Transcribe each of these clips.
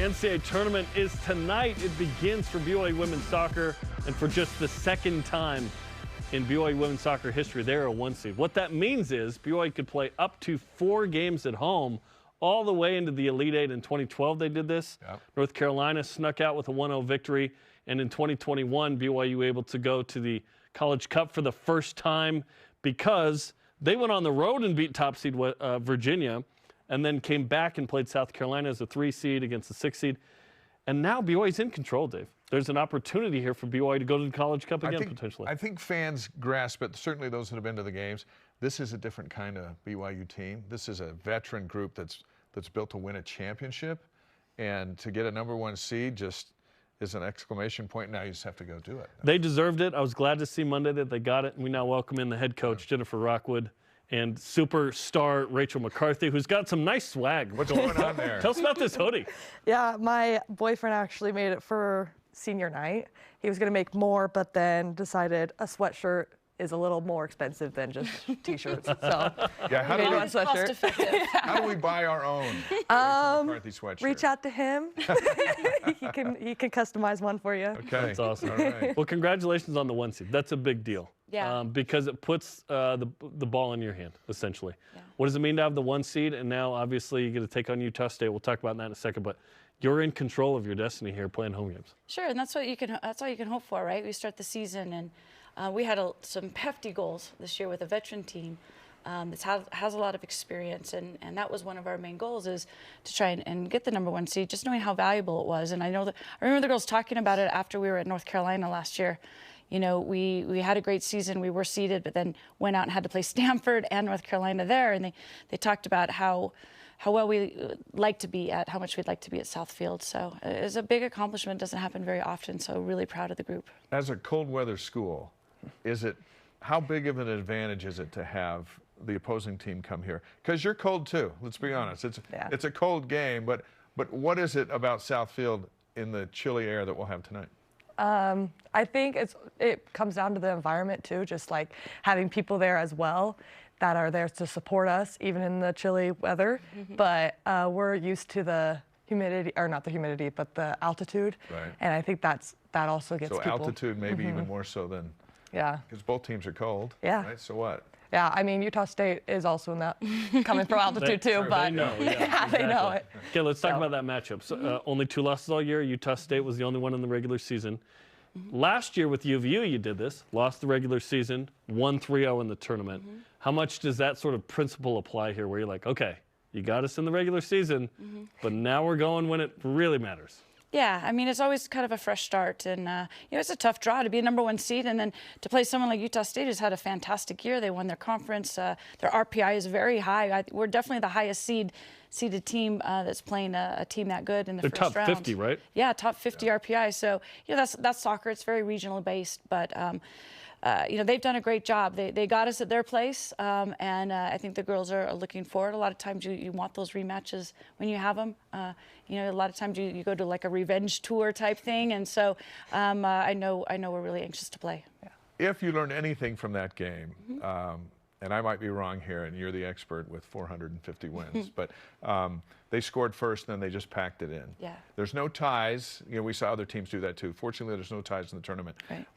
NCAA Tournament is tonight. It begins for BYU women's soccer, and for just the second time in BYU women's soccer history, they're a 1 seed. What that means is BYU could play up to 4 games at home all the way into the Elite Eight. In 2012, they did this. Yep. North Carolina snuck out with a 1-0 victory, and in 2021, BYU able to go to the College Cup for the first time because they went on the road and beat top seed Virginia, and then came back and played South Carolina as a 3 seed against the 6 seed. And now BYU's in control, Dave. There's an opportunity here for BYU to go to the College Cup again, potentially. I think fans grasp it, certainly those that have been to the games. This is a different kind of BYU team. This is a veteran group that's built to win a championship. And to get a #1 seed just is an exclamation point. Now you just have to go do it. They deserved it. I was glad to see Monday that they got it. And we now welcome in the head coach, Jennifer Rockwood, and superstar Rachel McCarthy, who's got some nice swag. What's going on there? Tell us about this hoodie. Yeah, my boyfriend actually made it for senior night. He was going to make more, but then decided a sweatshirt is a little more expensive than just T-shirts. So yeah, how made one sweatshirt. Cost effective. How do we buy our own Rachel McCarthy sweatshirt? Reach out to him. he can customize one for you. Okay. That's awesome. All right. Well, congratulations on the 1 seed. That's a big deal. Yeah. Because it puts the ball in your hand, essentially. Yeah. What does it mean to have the 1 seed? And now, obviously, you get to take on Utah State. We'll talk about that in a second. But you're in control of your destiny here, playing home games. Sure, and that's all you can hope for, right? We start the season, and we had some hefty goals this year with a veteran team that has a lot of experience, and that was one of our main goals, is to try and get the #1 seed, just knowing how valuable it was. And I remember the girls talking about it after we were at North Carolina last year. You know, we had a great season, we were seeded, but then went out and had to play Stanford and North Carolina there, and they talked about how well we like to be at, how much we'd like to be at Southfield. So it's a big accomplishment. It doesn't happen very often, so really proud of the group. As a cold weather school, how big of an advantage is it to have the opposing team come here? Because you're cold too, let's be honest. It's a cold game, but what is it about Southfield in the chilly air that we'll have tonight? I think it comes down to the environment too, just like having people there as well that are there to support us, even in the chilly weather. Mm-hmm. But we're used to the humidity, or not the humidity, but the altitude. Right. And I think that also gets people. So altitude maybe even more so than, because both teams are cold. Yeah. Right, so what? Yeah, I mean, Utah State is also in that, coming from altitude too, but they know, they know it. Okay, let's talk about that matchup. So, only 2 losses all year. Utah State was the only one in the regular season. Last year with UVU, you did this, lost the regular season, won 3-0 in the tournament. How much does that sort of principle apply here, where you're like, okay, you got us in the regular season, but now we're going when it really matters? Yeah, I mean, it's always kind of a fresh start, and it's a tough draw to be a #1 seed, and then to play someone like Utah State, who's had a fantastic year. They won their conference. Their RPI is very high. We're definitely the highest seeded team that's playing a team that good in the first round. They're top 50, right? Yeah, top 50 RPI. So that's soccer. It's very regional based, but they've done a great job. They got us at their place, and I think the girls are looking forward. A lot of times you want those rematches when you have them. A lot of times you go to like a revenge tour type thing, and so I know we're really anxious to play. Yeah. If you learn anything from that game, and I might be wrong here, and you're the expert with 450 wins, but they scored first, and then they just packed it in. Yeah. There's no ties. We saw other teams do that too. Fortunately, there's no ties in the tournament. Right.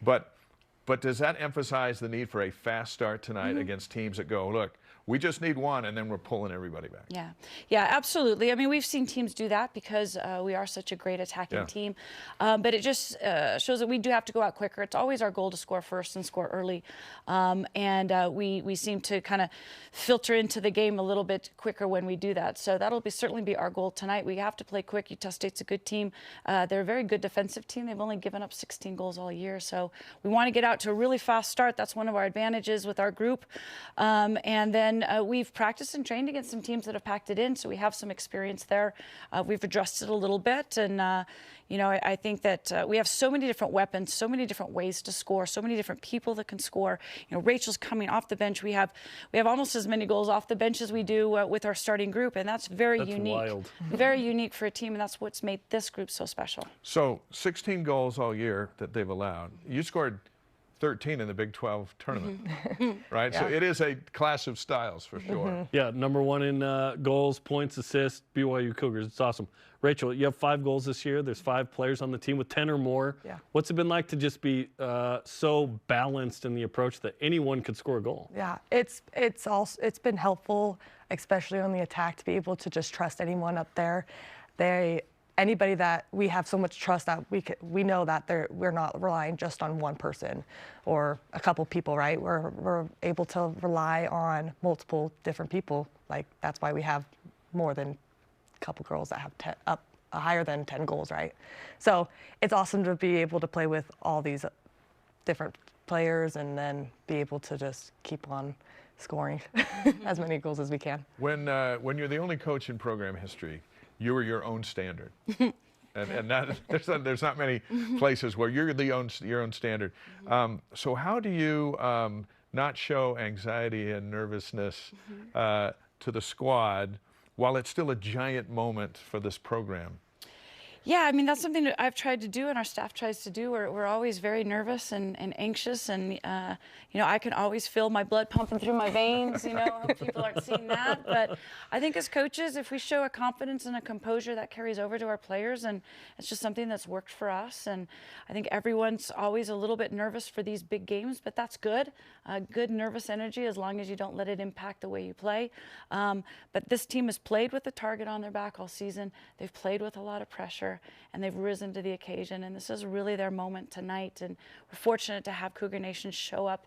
But does that emphasize the need for a fast start tonight against teams that go, look, we just need one, and then we're pulling everybody back? Yeah, absolutely. I mean, we've seen teams do that because we are such a great attacking team. But it just shows that we do have to go out quicker. It's always our goal to score first and score early. And we seem to kind of filter into the game a little bit quicker when we do that. So that'll certainly be our goal tonight. We have to play quick. Utah State's a good team. They're a very good defensive team. They've only given up 16 goals all year. So we want to get out to a really fast start. That's one of our advantages with our group. And then we've practiced and trained against some teams that have packed it in, so we have some experience there. We've adjusted a little bit, and I think that we have so many different weapons, so many different ways to score, so many different people that can score. Rachel's coming off the bench. We have almost as many goals off the bench as we do with our starting group, and that's very unique. Wild. Very unique for a team, and that's what's made this group so special. So 16 goals all year that they've allowed. You scored 13 in the Big 12 tournament, right? So it is a clash of styles for sure. Yeah, #1 in goals, points, assists, BYU Cougars. It's awesome. Rachel, you have 5 goals this year. There's 5 players on the team with 10 or more. Yeah. What's it been like to just be so balanced in the approach that anyone could score a goal? Yeah, it's been helpful, especially on the attack, to be able to just trust anyone up there. Anybody that we have so much trust that we know that we're not relying just on one person or a couple people, right? We're able to rely on multiple different people. Like, that's why we have more than a couple girls that have higher than 10 goals, right? So it's awesome to be able to play with all these different players and then be able to just keep on scoring as many goals as we can. When you're the only coach in program history, you are your own standard, and there's not many places where you're your own standard. So how do you not show anxiety and nervousness to the squad while it's still a giant moment for this program? Yeah, I mean, that's something that I've tried to do and our staff tries to do. We're always very nervous and anxious, and you know, I can always feel my blood pumping through my veins. You know, I hope people aren't seeing that. But I think as coaches, if we show a confidence and a composure, that carries over to our players, and it's just something that's worked for us. And I think everyone's always a little bit nervous for these big games, but that's good. Good nervous energy, as long as you don't let it impact the way you play. But this team has played with the target on their back all season. They've played with a lot of pressure, and they've risen to the occasion, and this is really their moment tonight. And we're fortunate to have Cougar Nation show up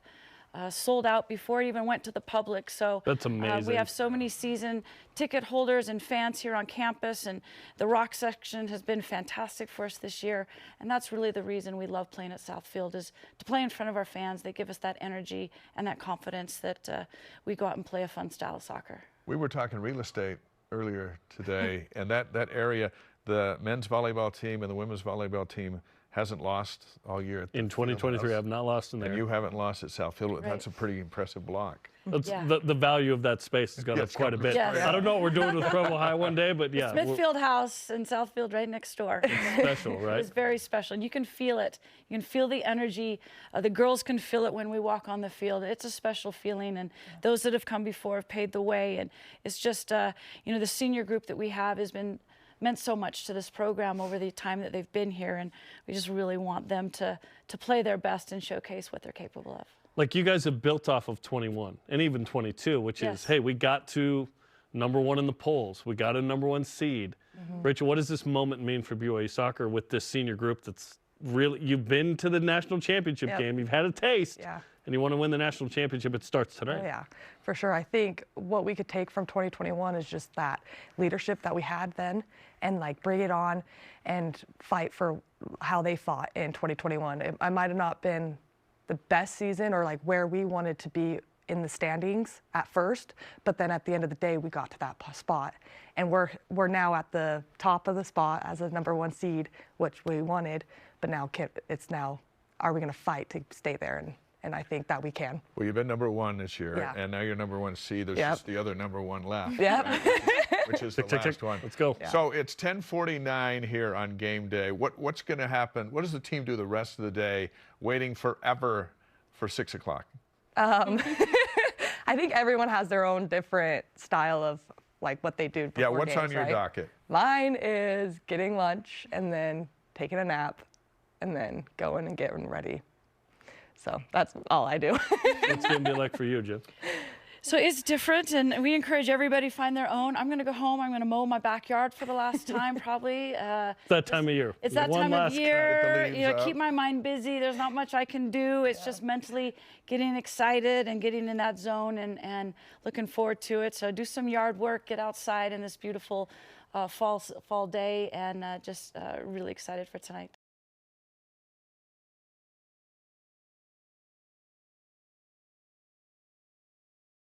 sold out before it even went to the public. So that's amazing. We have so many season ticket holders and fans here on campus, and the rock section has been fantastic for us this year. And that's really the reason we love playing at Southfield, is to play in front of our fans. They give us that energy and that confidence that we go out and play a fun style of soccer. We were talking real estate earlier today, and that area, the men's volleyball team and the women's volleyball team hasn't lost all year. In 2023, I have not lost in there. And you haven't lost at Southfield. Right. That's a pretty impressive block. That's, the value of that space has gone up quite a bit. Yes. I don't know what we're doing with Provo High one day, but yeah. Smithfield House in Southfield right next door. Special, right? It's very special. And you can feel it. You can feel the energy. The girls can feel it when we walk on the field. It's a special feeling, and those that have come before have paved the way. And it's just, you know, the senior group that we have has meant so much to this program over the time that they've been here, and we just really want them to play their best and showcase what they're capable of. Like, you guys have built off of 21 and even 22, which is, hey, we got to #1 in the polls. We got a #1 seed. Rachel, what does this moment mean for BYU soccer with this senior group that's really, you've been to the national championship game, you've had a taste, and you want to win the national championship? It starts tonight. Oh, yeah, for sure. I think what we could take from 2021 is just that leadership that we had then, and like bring it on and fight for how they fought in 2021. I might have not been the best season or like where we wanted to be in the standings at first, but then at the end of the day, we got to that spot, and we're now at the top of the spot as a #1 seed, which we wanted. But now it's are we going to fight to stay there? And I think that we can. Well, you've been #1 this year, and now you're #1 seed. There's just the other #1 left. Which is the last one. Let's go. Yeah. So it's 10:49 here on game day. What's going to happen? What does the team do the rest of the day, waiting forever for 6 o'clock? I think everyone has their own different style of like what they do before Yeah, what's games, on your right? docket? Mine is getting lunch and then taking a nap and then going and getting ready. So that's all I do. What's it going to be like for you, Jim? So it's different, and we encourage everybody to find their own. I'm going to go home. I'm going to mow my backyard for the last time, probably. That time of year. It's that One time of last year. leaves You know, up. keep my mind busy. There's not much I can do. It's just mentally getting excited and getting in that zone and looking forward to it. So do some yard work, get outside in this beautiful fall day, and just really excited for tonight.